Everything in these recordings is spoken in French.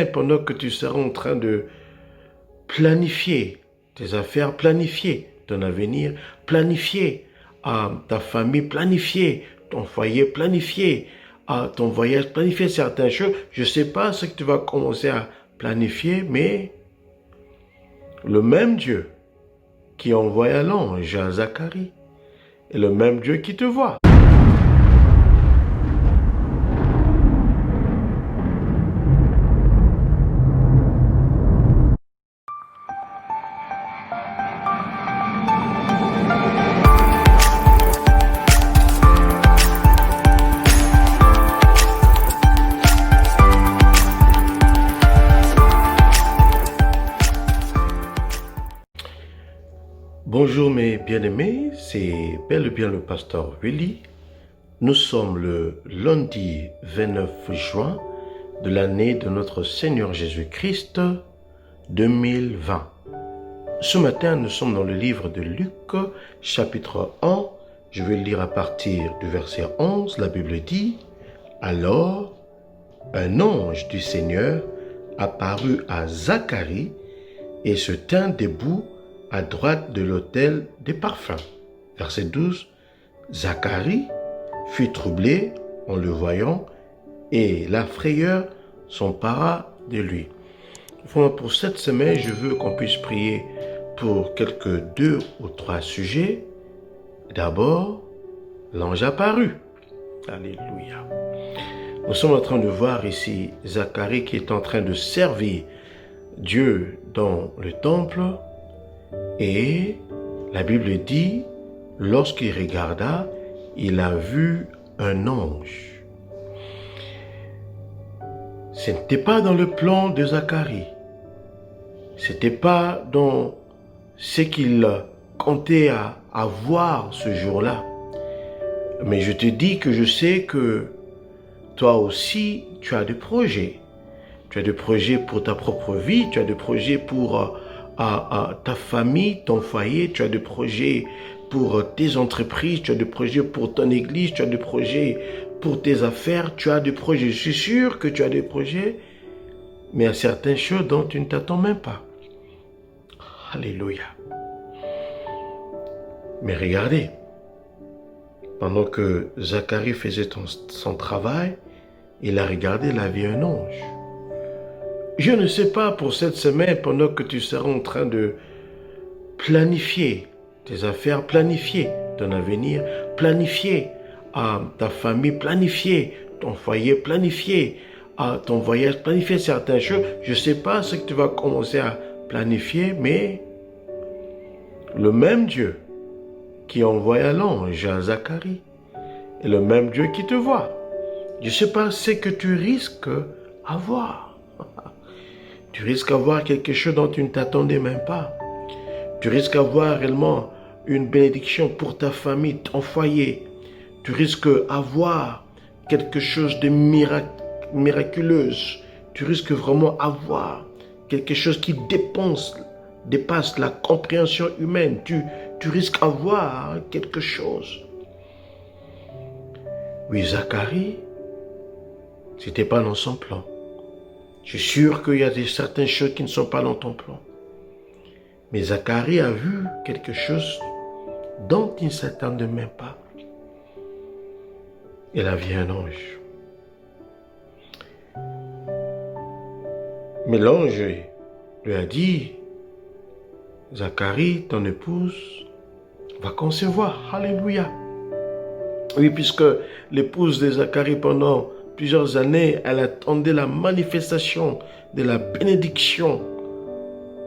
pendant que tu seras en train de planifier tes affaires, planifier ton avenir, planifier ta famille, planifier ton foyer, planifier ton voyage, planifier certaines choses. Je ne sais pas ce que tu vas commencer à planifier, mais le même Dieu qui envoya l'ange à Zacharie est le même Dieu qui te voit. Bonjour mes bien-aimés, c'est bel et bien le pasteur Willy. Nous sommes le lundi 29 juin de l'année de notre Seigneur Jésus-Christ 2020. Ce matin, nous sommes dans le livre de Luc, chapitre 1. Je vais lire à partir du verset 11. La Bible dit « Alors, un ange du Seigneur apparut à Zacharie et se tint debout à droite de l'autel des parfums. » Verset 12. Zacharie fut troublé en le voyant et la frayeur s'empara de lui. Pour cette semaine, je veux qu'on puisse prier pour quelques 2 ou 3 sujets. D'abord, l'ange apparut. Alléluia. Nous sommes en train de voir ici Zacharie qui est en train de servir Dieu dans le temple. Et la Bible dit, lorsqu'il regarda, il a vu un ange. Ce n'était pas dans le plan de Zacharie. Ce n'était pas dans ce qu'il comptait à voir ce jour-là. Mais je te dis que je sais que toi aussi, tu as des projets. Tu as des projets pour ta propre vie, tu as des projets pour ta famille, ton foyer, tu as des projets pour tes entreprises, tu as des projets pour ton église, tu as des projets pour tes affaires, tu as des projets. Je suis sûr que tu as des projets, mais il y a certaines choses dont tu ne t'attends même pas. Alléluia. Mais regardez, pendant que Zacharie faisait son travail, il a regardé, il a vu un ange. Je ne sais pas pour cette semaine, pendant que tu seras en train de planifier tes affaires, planifier ton avenir, planifier ta famille, planifier ton foyer, planifier ton voyage, planifier certaines choses. Je ne sais pas ce que tu vas commencer à planifier, mais le même Dieu qui envoya l'ange à Zacharie est le même Dieu qui te voit. Je ne sais pas ce que tu risques à voir. Tu risques d'avoir quelque chose dont tu ne t'attendais même pas. Tu risques d'avoir réellement une bénédiction pour ta famille, ton foyer. Tu risques d'avoir quelque chose de miraculeux. Tu risques vraiment d'avoir quelque chose qui dépasse la compréhension humaine. Tu risques d'avoir quelque chose. Oui, Zacharie, ce n'était pas dans son plan. Je suis sûr qu'il y a certaines choses qui ne sont pas dans ton plan. Mais Zacharie a vu quelque chose dont il ne s'attendait même pas. Il a vu un ange. Mais l'ange lui a dit, Zacharie, ton épouse, va concevoir. Alléluia. Oui, puisque l'épouse de Zacharie, pendant plusieurs années, elle attendait la manifestation de la bénédiction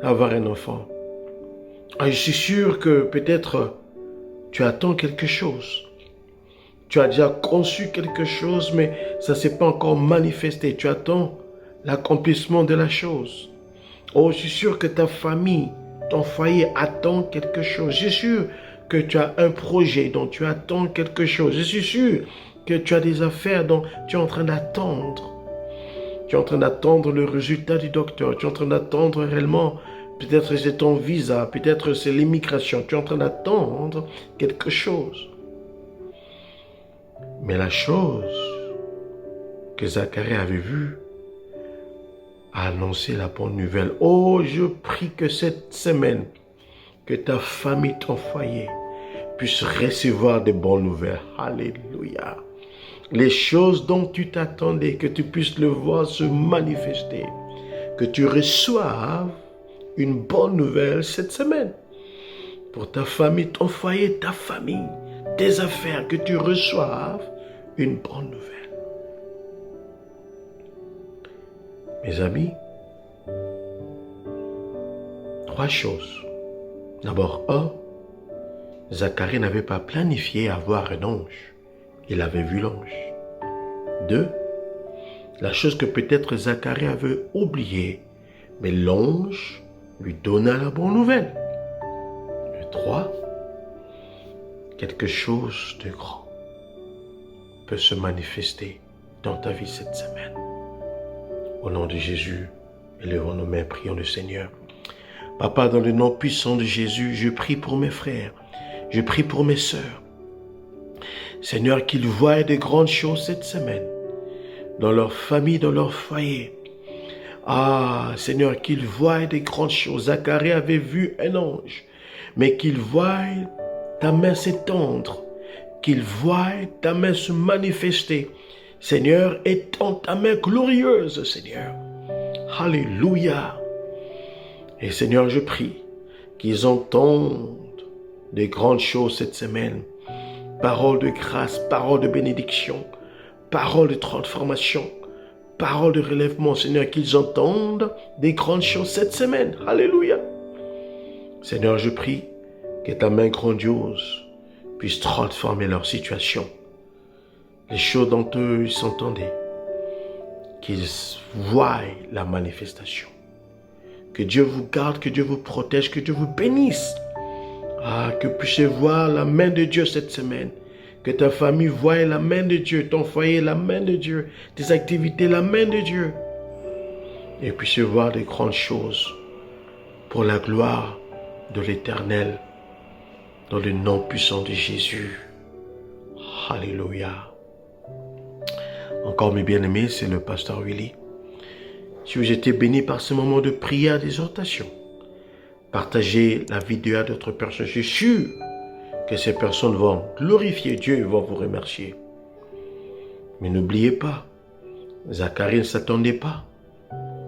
d'avoir un enfant. Je suis sûr que peut-être tu attends quelque chose. Tu as déjà conçu quelque chose, mais ça ne s'est pas encore manifesté. Tu attends l'accomplissement de la chose. Oh, je suis sûr que ta famille, ton foyer attend quelque chose. Je suis sûr que tu as un projet dont tu attends quelque chose. Je suis sûr que tu as des affaires dont tu es en train d'attendre. Tu es en train d'attendre le résultat du docteur. Tu es en train d'attendre réellement, peut-être c'est ton visa, peut-être c'est l'immigration. Tu es en train d'attendre quelque chose. Mais la chose que Zacharie avait vue à annoncer la bonne nouvelle. Oh, je prie que cette semaine, que ta famille, ton foyer, puisse recevoir de bonnes nouvelles. Alléluia. Les choses dont tu t'attendais, que tu puisses le voir se manifester. Que tu reçoives une bonne nouvelle cette semaine. Pour ta famille, ton foyer, ta famille, tes affaires, que tu reçoives une bonne nouvelle. Mes amis, 3 choses. D'abord, 1, Zacharie n'avait pas planifié avoir un ange. Il avait vu l'ange. 2, la chose que peut-être Zacharie avait oubliée, mais l'ange lui donna la bonne nouvelle. Et 3, quelque chose de grand peut se manifester dans ta vie cette semaine. Au nom de Jésus, élevons nos mains, prions le Seigneur. Papa, dans le nom puissant de Jésus, je prie pour mes frères, je prie pour mes sœurs. Seigneur, qu'ils voient de grandes choses cette semaine, dans leur famille, dans leur foyer. Ah, Seigneur, qu'ils voient de grandes choses. Zacharie avait vu un ange, mais qu'ils voient ta main s'étendre, qu'ils voient ta main se manifester. Seigneur, étends ta main glorieuse, Seigneur. Alléluia. Et Seigneur, je prie qu'ils entendent des grandes choses cette semaine. Paroles de grâce, paroles de bénédiction, paroles de transformation, paroles de relèvement. Seigneur, qu'ils entendent des grandes choses cette semaine. Alléluia. Seigneur, je prie que ta main grandiose puisse transformer leur situation. Les choses dont eux s'entendaient, qu'ils voient la manifestation. Que Dieu vous garde, que Dieu vous protège, que Dieu vous bénisse. Ah, que vous puissiez voir la main de Dieu cette semaine. Que ta famille voie la main de Dieu, ton foyer, la main de Dieu, tes activités, la main de Dieu. Et puissiez voir des grandes choses pour la gloire de l'Éternel, dans le nom puissant de Jésus. Alléluia. Encore mes bien-aimés, c'est le pasteur Willy. Si vous étiez bénis par ce moment de prière d'exhortation, partagez la vidéo à d'autres personnes. Je suis sûr que ces personnes vont glorifier Dieu et vont vous remercier. Mais n'oubliez pas, Zacharie ne s'attendait pas,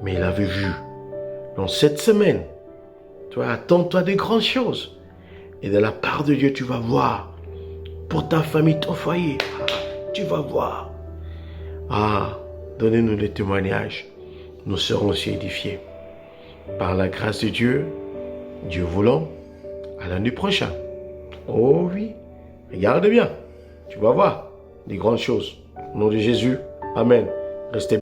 mais il avait vu. Dans cette semaine, toi, attends-toi des grandes choses. Et de la part de Dieu, tu vas voir. Pour ta famille, ton foyer, tu vas voir. Ah, donnez-nous des témoignages. Nous serons aussi édifiés. Par la grâce de Dieu, Dieu voulant, à l'année prochaine. Oh oui, regarde bien. Tu vas voir des grandes choses. Au nom de Jésus, Amen. Restez